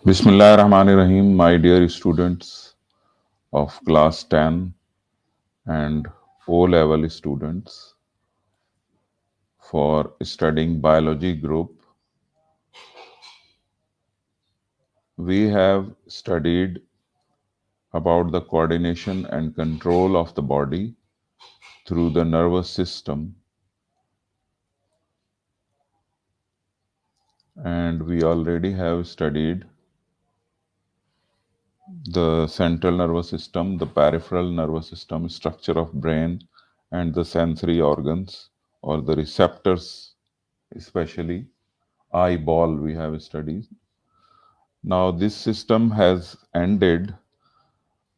Bismillahirrahmanirrahim, my dear students of class 10 and O level students for studying biology group. We have studied about the coordination and control of the body through the nervous system, and we already have studied the central nervous system, the peripheral nervous system, structure of brain, and the sensory organs or the receptors, especially eyeball we have studied. Now this system has ended.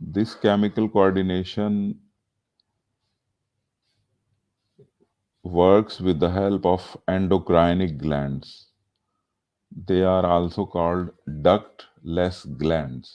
This chemical coordination works with the help of endocrinic glands. They are also called ductless glands.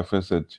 FSH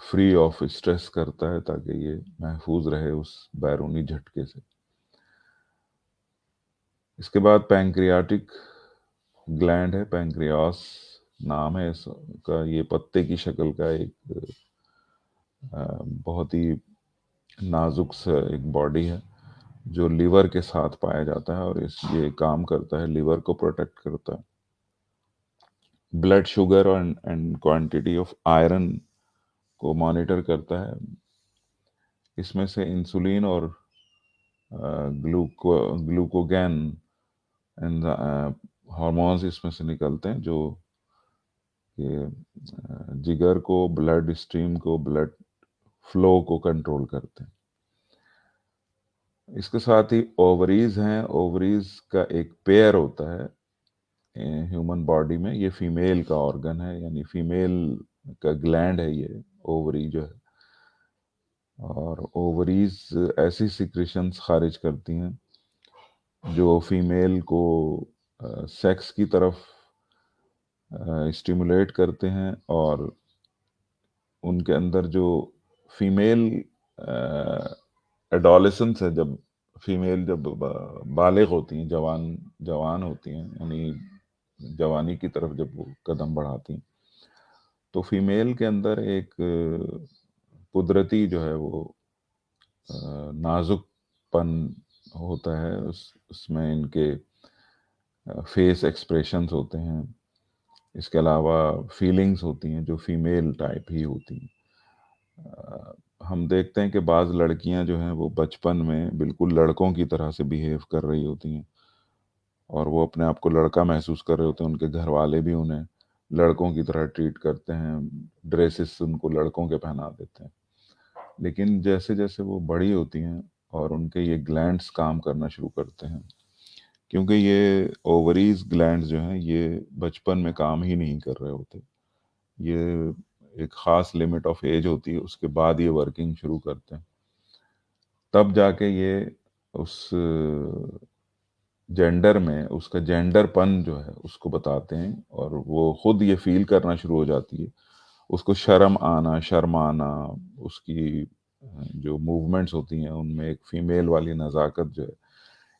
free of stress کرتا ہے تاکہ یہ محفوظ رہے اس بیرونی جھٹکے سے۔ اس کے بعد پینکریاٹک گلینڈ ہے، پینکریاس نام ہے اس کا، یہ پتے کی شکل کا ایک بہت ہی نازک سا ایک باڈی ہے جو لیور کے ساتھ پایا جاتا ہے، اور یہ کام کرتا ہے، لیور کو پروٹیکٹ کرتا ہے، blood sugar and quantity of iron کو مانیٹر کرتا ہے۔ اس میں سے انسولین اور گلوکوگین ہارمونز اس میں سے نکلتے ہیں جو کہ جگر کو، بلڈ اسٹریم کو، بلڈ فلو کو کنٹرول کرتے ہیں۔ اس کے ساتھ ہی اووریز ہیں، اووریز کا ایک پیئر ہوتا ہے ہیومن باڈی میں، یہ فیمیل کا آرگن ہے، یعنی فیمیل کا گلینڈ ہے یہ اووری جو ہے، اور اووریز ایسی سیکریشنز خارج کرتی ہیں جو فیمیل کو سیکس کی طرف اسٹیمولیٹ کرتے ہیں، اور ان کے اندر جو فیمیل ایڈولسنس ہے، جب فیمیل جب بالغ ہوتی ہیں، جوان ہوتی ہیں، یعنی جوانی کی طرف جب وہ قدم بڑھاتی ہیں، تو فیمیل کے اندر ایک قدرتی جو ہے وہ نازک پن ہوتا ہے، اس میں ان کے فیس ایکسپریشنز ہوتے ہیں، اس کے علاوہ فیلنگز ہوتی ہیں جو فیمیل ٹائپ ہی ہوتی ہیں۔ ہم دیکھتے ہیں کہ بعض لڑکیاں جو ہیں وہ بچپن میں بالکل لڑکوں کی طرح سے بیہیو کر رہی ہوتی ہیں، اور وہ اپنے آپ کو لڑکا محسوس کر رہے ہوتے ہیں، ان کے گھر والے بھی انہیں لڑکوں کی طرح ٹریٹ کرتے ہیں، ڈریسز ان کو لڑکوں کے پہنا دیتے ہیں۔ لیکن جیسے جیسے وہ بڑی ہوتی ہیں اور ان کے یہ گلینڈز کام کرنا شروع کرتے ہیں، کیونکہ یہ اووریز گلینڈز جو ہیں یہ بچپن میں کام ہی نہیں کر رہے ہوتے، یہ ایک خاص لمٹ آف ایج ہوتی ہے، اس کے بعد یہ ورکنگ شروع کرتے ہیں، تب جا کے یہ اس جینڈر میں اس کا جینڈر پن جو ہے اس کو بتاتے ہیں، اور وہ خود یہ فیل کرنا شروع ہو جاتی ہے، اس کو شرم آنا، شرم آنا، اس کی جو موومنٹس ہوتی ہیں ان میں ایک فیمیل والی نزاکت جو ہے،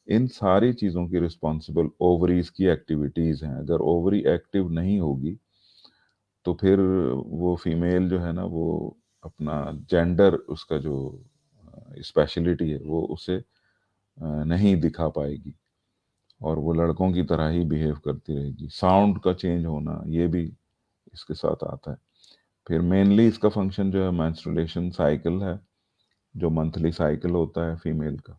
ان ساری چیزوں کی رسپانسبل اووریز کی ایکٹیویٹیز ہیں۔ اگر اووری ایکٹیو نہیں ہوگی تو پھر وہ فیمیل جو ہے نا وہ اپنا جینڈر، اس کا جو اسپیشلٹی ہے وہ اسے نہیں دکھا پائے گی، اور وہ لڑکوں کی طرح ہی بیہیو کرتی رہے گی۔ ساؤنڈ کا چینج ہونا یہ بھی اس کے ساتھ آتا ہے۔ پھر مینلی اس کا فنکشن جو ہے مینسٹرولیشن سائیکل ہے، جو منتھلی سائیکل ہوتا ہے فیمیل کا،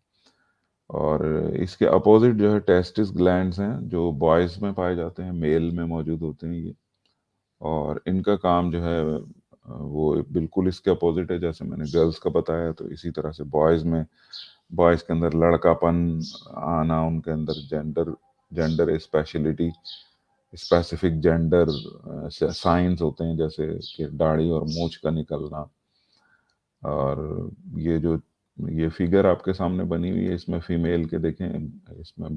اور اس کے اپوزٹ جو ہے ٹیسٹس گلینڈز ہیں جو بوائز میں پائے جاتے ہیں، میل میں موجود ہوتے ہیں یہ، اور ان کا کام جو ہے وہ بالکل اس کے اپوزٹ ہے، جیسے میں نے گرلز کا بتایا، تو اسی طرح سے بوائز کے اندر لڑکا پن آنا، ان کے اندر gender speciality, specific gender science ہوتے ہیں، جیسے کہ داڑھی اور مونچھ کا نکلنا، اور یہ فگر آپ کے سامنے بنی ہوئی ہے، اس میں فیمیل کے دیکھیں، اس میں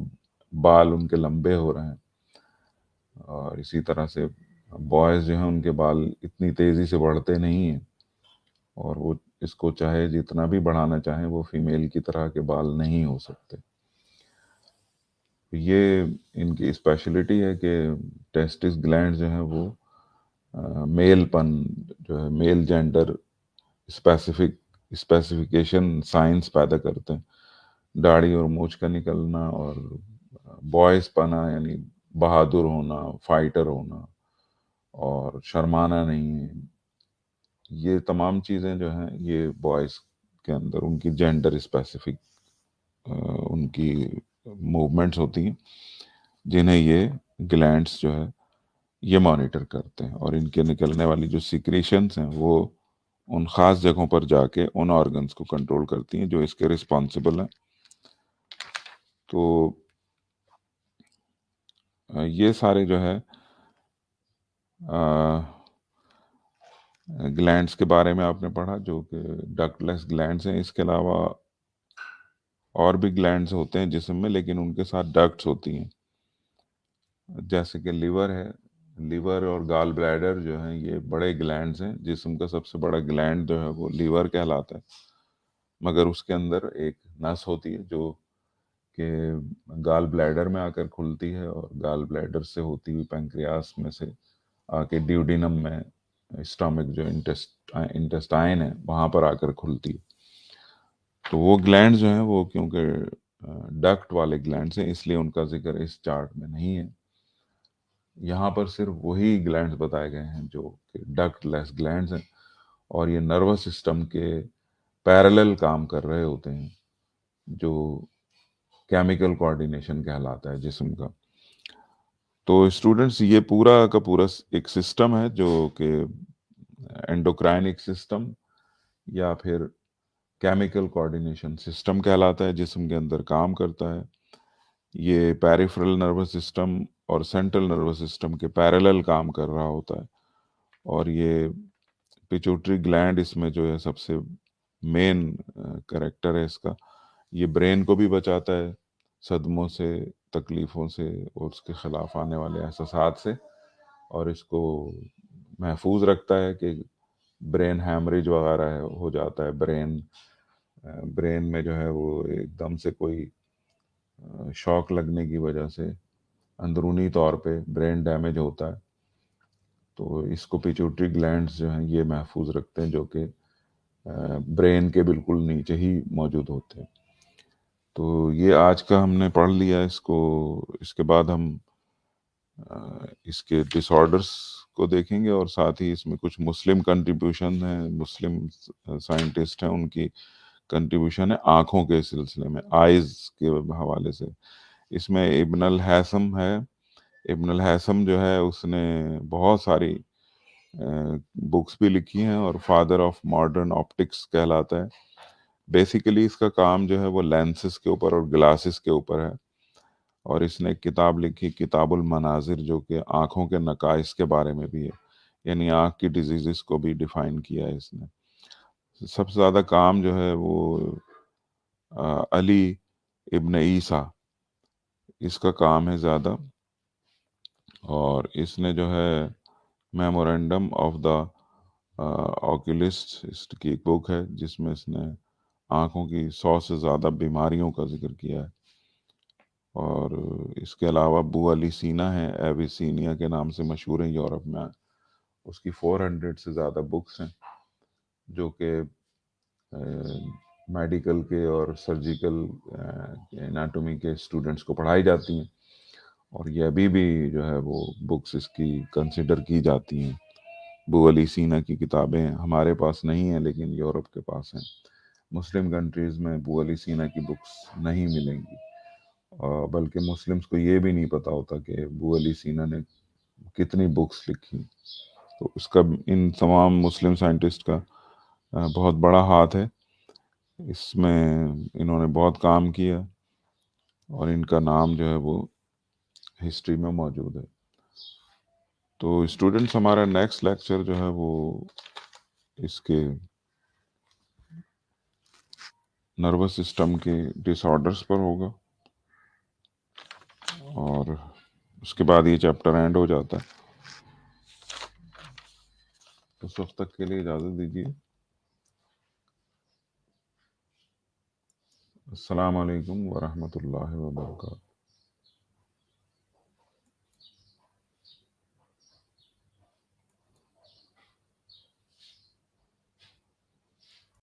بال ان کے لمبے ہو رہے ہیں، اور اسی طرح سے بوائز جو ہیں ان کے بال اتنی تیزی سے بڑھتے نہیں ہیں، اور وہ اس کو چاہے جتنا بھی بڑھانا چاہیں وہ فیمیل کی طرح کے بال نہیں ہو سکتے۔ یہ ان کی اسپیشلٹی ہے کہ ٹیسٹس گلینڈ جو ہیں وہ میل پن جو ہے، میل جینڈر اسپیسیفیکیشن سائنس پیدا کرتے ہیں، داڑھی اور مونچھ کا نکلنا، اور بوائز پنا یعنی بہادر ہونا، فائٹر ہونا، اور شرمانا نہیں ہے، یہ تمام چیزیں جو ہیں یہ بوائز کے اندر ان کی جینڈر اسپیسیفک ان کی موومنٹس ہوتی ہیں، جنہیں یہ گلینڈس جو ہے یہ مانیٹر کرتے ہیں، اور ان کے نکلنے والی جو سیکریشنز ہیں وہ ان خاص جگہوں پر جا کے ان آرگنز کو کنٹرول کرتی ہیں جو اس کے رسپانسبل ہیں۔ تو یہ سارے جو ہے گلینڈس کے بارے میں آپ نے پڑھا، جو کہ ڈکٹ لیس گلینڈس ہیں۔ اس کے علاوہ اور بھی گلینڈس ہوتے ہیں جسم میں، لیکن ان کے ساتھ ڈکٹس ہوتی ہیں، جیسے کہ لیور ہے، لیور اور گال بلیڈر جو ہیں یہ بڑے گلینڈز ہیں. جسم کا سب سے بڑا گلینڈ جو ہے وہ لیور کہلاتا ہے، مگر اس کے اندر ایک نس ہوتی ہے جو کہ گال بلیڈر میں آ کر کھلتی ہے، اور گال بلیڈر سے ہوتی ہوئی پینکریاس میں سے آ کے ڈیوڈینم میں، اسٹامک جو انٹسٹائن ہے وہاں پر آ کر کھلتی ہے. تو وہ گلینڈ جو ہیں وہ کیونکہ ڈکٹ والے گلینڈس ہیں اس لیے ان کا ذکر اس چارٹ میں نہیں ہے. یہاں پر صرف وہی گلینڈز بتائے گئے ہیں جو کہ ڈکٹ لیس گلینڈز ہیں، اور یہ نروس سسٹم کے پیرالل کام کر رہے ہوتے ہیں، جو کیمیکل کوآرڈینیشن کہلاتا ہے جسم کا. تو اسٹوڈنٹس یہ پورا کا پورا ایک سسٹم ہے جو کہ اینڈوکرائنک سسٹم یا پھر کیمیکل کوآرڈینیشن سسٹم کہلاتا ہے، جسم کے اندر کام کرتا ہے. یہ پیریفرل نروس سسٹم اور سینٹرل نروس سسٹم کے پیرالل کام کر رہا ہوتا ہے، اور یہ پیچوٹری گلینڈ اس میں جو ہے سب سے مین کریکٹر ہے اس کا. یہ برین کو بھی بچاتا ہے صدموں سے، تکلیفوں سے اور اس کے خلاف آنے والے احساسات سے، اور اس کو محفوظ رکھتا ہے کہ برین ہیمریج وغیرہ ہو جاتا ہے، برین میں جو ہے وہ ایک دم سے کوئی شوق لگنے کی وجہ سے اندرونی طور پہ برین ڈیمیج ہوتا ہے، تو اس کو پیچوٹری گلینڈز جو ہیں یہ محفوظ رکھتے ہیں، جو کہ برین کے بالکل نیچے ہی موجود ہوتے ہیں. تو یہ آج کا ہم نے پڑھ لیا اس کو. اس کے بعد ہم اس کے ڈس آرڈرس کو دیکھیں گے، اور ساتھ ہی اس میں کچھ مسلم کنٹریبیوشن ہیں، مسلم سائنٹسٹ ہیں ان کی کنٹریبیوشن ہے آنکھوں کے سلسلے میں، آئز کے حوالے سے. اس میں ابن الہیثم ہے. ابن الہیثم جو ہے اس نے بہت ساری بکس بھی لکھی ہیں، اور فادر آف ماڈرن آپٹکس کہلاتا ہے. بیسیکلی اس کا کام جو ہے وہ لینسز کے اوپر اور گلاسز کے اوپر ہے، اور اس نے ایک کتاب لکھی کتاب المناظر، جو کہ آنکھوں کے نقائص کے بارے میں بھی ہے، یعنی آنکھ کی ڈیزیزز کو بھی ڈیفائن کیا ہے اس نے. سب سے زیادہ کام جو ہے وہ علی ابن عیسیٰ، اس کا کام ہے زیادہ، اور اس نے جو ہے میمورینڈم آف دا آکولسٹ کی ایک بک ہے جس میں اس نے آنکھوں کی 100 سے زیادہ بیماریوں کا ذکر کیا ہے. اور اس کے علاوہ ابو علی سینا ہے، ایویسینیا کے نام سے مشہور ہیں یورپ میں. اس کی 400 سے زیادہ بکس ہیں جو کہ میڈیکل کے اور سرجیکل اناٹومی کے اسٹوڈنٹس کو پڑھائی جاتی ہیں، اور یہ ابھی بھی جو ہے وہ بکس اس کی کنسیڈر کی جاتی ہیں. ابو علی سینا کی کتابیں ہمارے پاس نہیں ہیں لیکن یورپ کے پاس ہیں. مسلم کنٹریز میں ابو علی سینا کی بکس نہیں ملیں گی، بلکہ مسلمس کو یہ بھی نہیں پتا ہوتا کہ ابو علی سینا نے کتنی بکس لکھی. تو اس کا ان تمام مسلم سائنٹسٹ کا بہت بڑا ہاتھ ہے اس میں، انہوں نے بہت کام کیا، اور ان کا نام جو ہے وہ ہسٹری میں موجود ہے. تو اسٹوڈنٹس ہمارا نیکسٹ لیکچر جو ہے وہ اس کے نروس سسٹم کے ڈس آرڈرس پر ہوگا، اور اس کے بعد یہ چیپٹر اینڈ ہو جاتا ہے. اس وقت تک کے لیے اجازت دیجیے. السلام علیکم ورحمۃ اللہ وبرکاتہ.